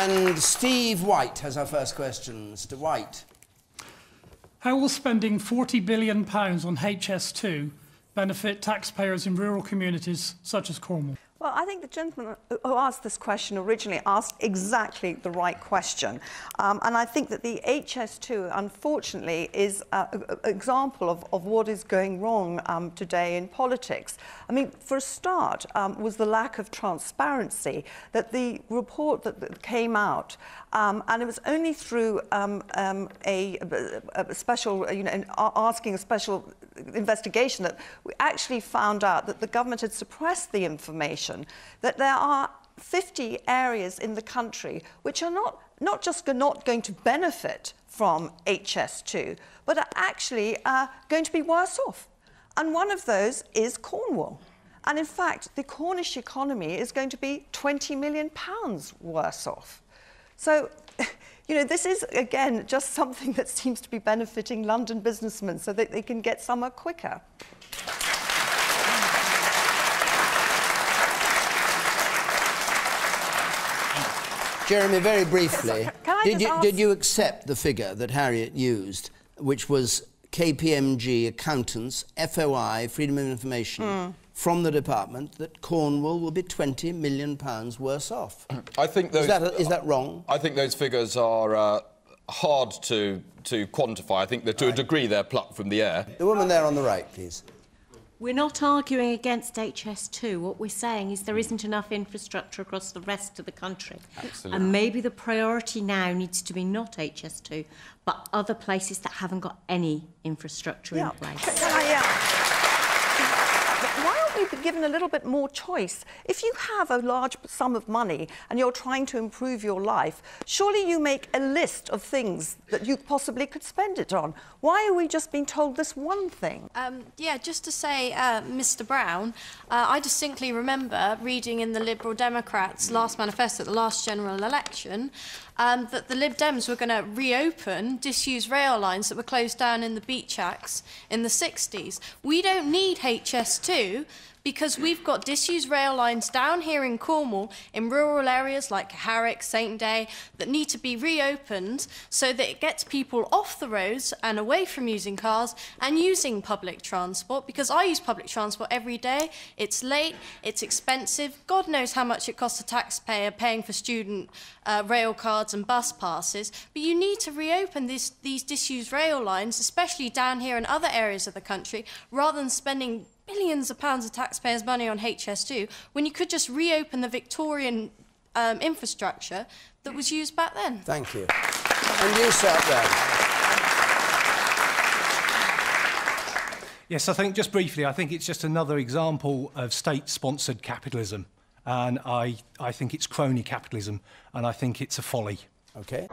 And Steve White has our first question. Mr. White. How will spending £40 billion on HS2 benefit taxpayers in rural communities such as Cornwall? Well, I think the gentleman who asked this question originally asked exactly the right question. And I think that the HS2, unfortunately, is an example of what is going wrong today in politics. I mean, for a start, was the lack of transparency, that the report that came out, and it was only through a special, asking a special investigation that we actually found out that the government had suppressed the information, that there are 50 areas in the country which are not just not going to benefit from HS2, but are actually going to be worse off. And one of those is Cornwall. And in fact, the Cornish economy is going to be £20 million worse off. So, this is, again, just something that seems to be benefiting London businessmen so that they can get somewhere quicker. Jeremy, very briefly, Can did you accept the figure that Harriet used, which was KPMG accountants, FOI, Freedom of Information, from the department, that Cornwall will be £20 million worse off? I think those... Is that wrong? I think those figures are hard to quantify. I think that to a degree they're plucked from the air. The woman there on the right, please. We're not arguing against HS2. What we're saying is there isn't enough infrastructure across the rest of the country. Absolutely. And maybe the priority now needs to be not HS2, but other places that haven't got any infrastructure in place. Why aren't we given a little bit more choice? If you have a large sum of money and you're trying to improve your life, surely you make a list of things that you possibly could spend it on. Why are we just being told this one thing? Yeah, just to say, Mr. Brown, I distinctly remember reading in the Liberal Democrats' last manifesto at the last general election that the Lib Dems were going to reopen disused rail lines that were closed down in the beach acts in the 60s. We don't need HS2 because we've got disused rail lines down here in Cornwall in rural areas like Harwich, St Day that need to be reopened so that it gets people off the roads and away from using cars and using public transport, because I use public transport every day. It's late, it's expensive, God knows how much it costs a taxpayer paying for student rail cards and bus passes, but you need to reopen these disused rail lines, especially down here in other areas of the country, rather than spending billions of pounds of taxpayers' money on HS2 when you could just reopen the Victorian infrastructure that was used back then. Thank you. And you sat there. Yes, I think, just briefly, I think it's just another example of state-sponsored capitalism. And I think it's crony capitalism, and I think it's a folly. OK.